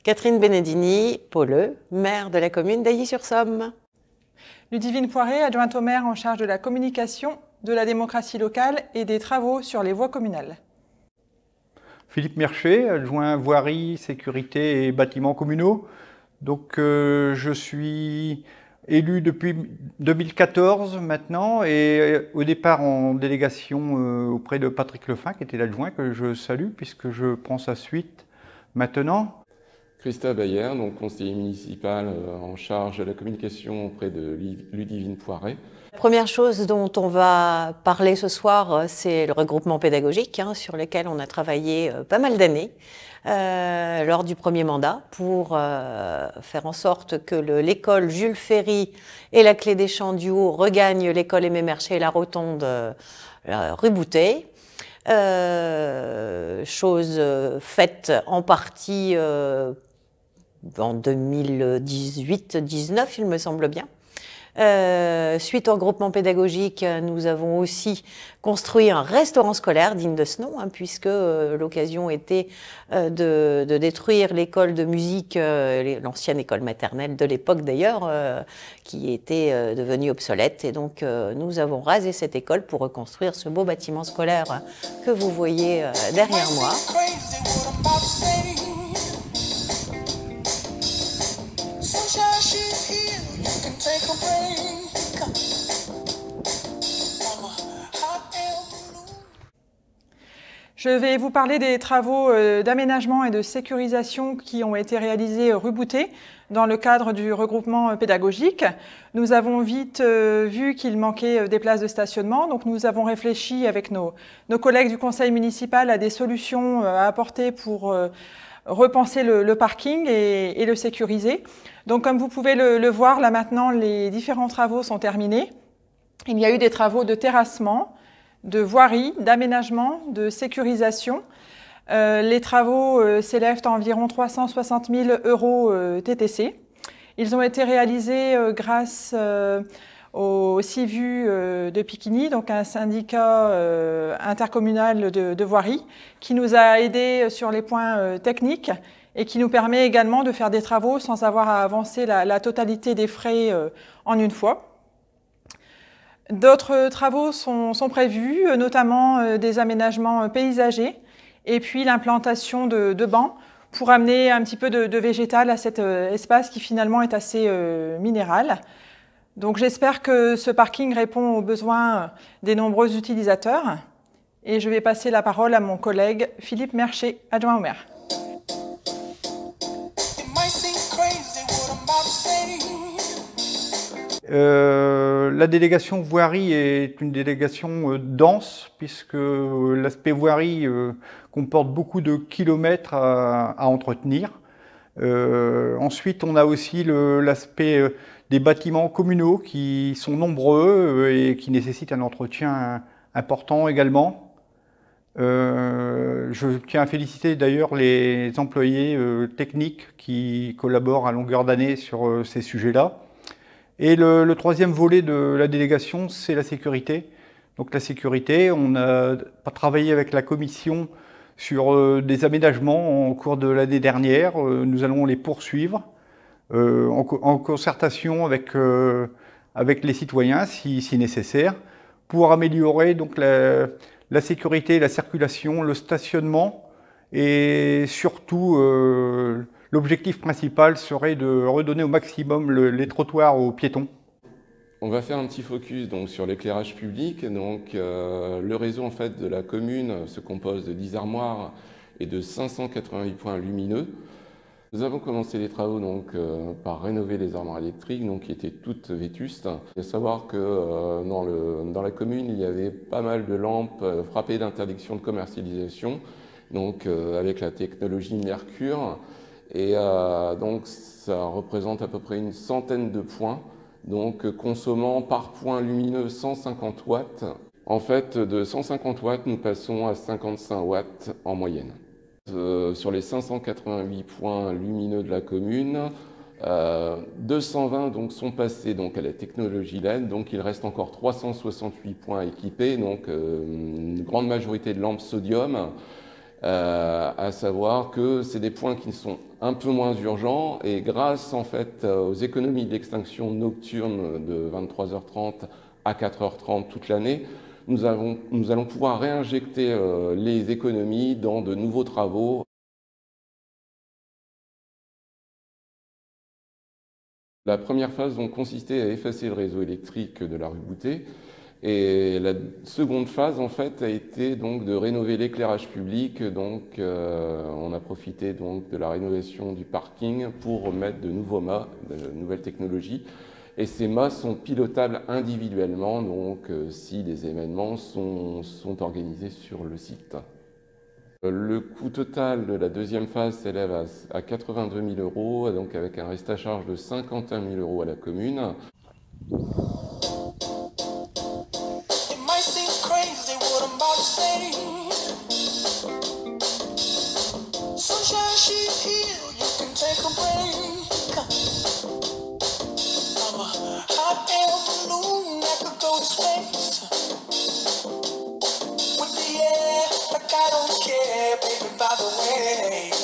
Catherine Benedini, Pauleux, maire de la commune d'Ailly-sur-Somme. Ludivine Poiré, adjointe au maire en charge de la communication, de la démocratie locale et des travaux sur les voies communales. Philippe Merchet, adjoint voirie, sécurité et bâtiments communaux. Donc je suis élu depuis 2014 maintenant et au départ en délégation auprès de Patrick Lefin qui était l'adjoint que je salue puisque je prends sa suite maintenant. Christa Bayer, donc conseiller municipal en charge de la communication auprès de Ludivine Poiré. La première chose dont on va parler ce soir, c'est le regroupement pédagogique sur lequel on a travaillé pas mal d'années lors du premier mandat pour faire en sorte que l'école Jules Ferry et la Clé des Champs du Haut regagnent l'école Aimé Mercier et la Rotonde rue Boutet. Chose faite en partie en 2018-19, il me semble bien. Suite au regroupement pédagogique, nous avons aussi construit un restaurant scolaire digne de ce nom, puisque l'occasion était de détruire l'école de musique, l'ancienne école maternelle de l'époque d'ailleurs, qui était devenue obsolète. Et donc nous avons rasé cette école pour reconstruire ce beau bâtiment scolaire que vous voyez derrière moi. Je vais vous parler des travaux d'aménagement et de sécurisation qui ont été réalisés rue Boutet dans le cadre du regroupement pédagogique. Nous avons vite vu qu'il manquait des places de stationnement, donc nous avons réfléchi avec nos collègues du conseil municipal à des solutions à apporter pour repenser le parking et le sécuriser. Donc comme vous pouvez le voir, là maintenant les différents travaux sont terminés. Il y a eu des travaux de terrassement, de voirie, d'aménagement, de sécurisation. Les travaux s'élèvent à environ 360 000 € TTC. Ils ont été réalisés grâce au CIVU de Piquigny, donc un syndicat intercommunal de voirie, qui nous a aidés sur les points techniques et qui nous permet également de faire des travaux sans avoir à avancer la totalité des frais en une fois. D'autres travaux sont prévus, notamment des aménagements paysagers et puis l'implantation de bancs pour amener un petit peu de végétal à cet espace qui finalement est assez minéral. Donc j'espère que ce parking répond aux besoins des nombreux utilisateurs et je vais passer la parole à mon collègue Philippe Merchet, adjoint au maire. La délégation voirie est une délégation dense puisque l'aspect voirie comporte beaucoup de kilomètres à entretenir. Ensuite, on a aussi l'aspect des bâtiments communaux qui sont nombreux et qui nécessitent un entretien important également. Je tiens à féliciter d'ailleurs les employés techniques qui collaborent à longueur d'année sur ces sujets-là. Et le troisième volet de la délégation, c'est la sécurité. Donc la sécurité, on a travaillé avec la commission sur des aménagements en cours de l'année dernière. Nous allons les poursuivre en concertation avec les citoyens si nécessaire pour améliorer donc la sécurité, la circulation, le stationnement et surtout l'objectif principal serait de redonner au maximum les trottoirs aux piétons. On va faire un petit focus donc, sur l'éclairage public. Donc, le réseau en fait, de la commune se compose de 10 armoires et de 588 points lumineux. Nous avons commencé les travaux donc, par rénover les armoires électriques donc, qui étaient toutes vétustes. Il faut savoir que dans la commune, il y avait pas mal de lampes frappées d'interdiction de commercialisation donc, avec la technologie Mercure. Et donc ça représente à peu près une centaine de points, donc consommant par point lumineux 150 watts. En fait, de 150 watts, nous passons à 55 watts en moyenne. Sur les 588 points lumineux de la commune, 220 donc, sont passés donc, à la technologie LED, donc il reste encore 368 points équipés, donc une grande majorité de lampes sodium. à savoir que c'est des points qui sont un peu moins urgents et grâce en fait aux économies d'extinction nocturne de 23h30 à 4h30 toute l'année, nous allons pouvoir réinjecter les économies dans de nouveaux travaux. La première phase donc, consistait à effacer le réseau électrique de la rue Boutet. Et la seconde phase, en fait, a été donc de rénover l'éclairage public. Donc, on a profité donc de la rénovation du parking pour mettre de nouveaux mâts, de nouvelles technologies. Et ces mâts sont pilotables individuellement, donc si les événements sont organisés sur le site. Le coût total de la deuxième phase s'élève à 82 000 €, donc avec un reste à charge de 51 000 € à la commune. I don't care, baby, by the way.